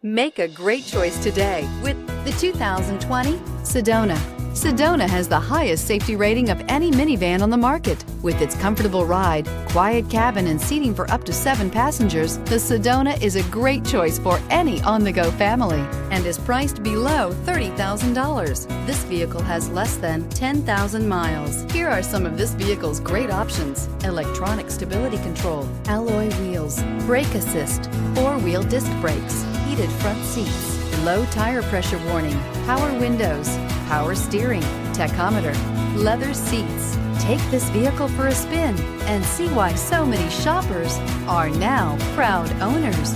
Make a great choice today with the 2020 Sedona. Sedona has the highest safety rating of any minivan on the market. With its comfortable ride, quiet cabin, and seating for up to 7 passengers, the Sedona is a great choice for any on-the-go family and is priced below $30,000. This vehicle has less than 10,000 miles. Here are some of this vehicle's great options: electronic stability control, alloy wheels, brake assist, 4-wheel disc brakes, heated front seats, low tire pressure warning, power windows, power steering, tachometer, leather seats. Take this vehicle for a spin and see why so many shoppers are now proud owners.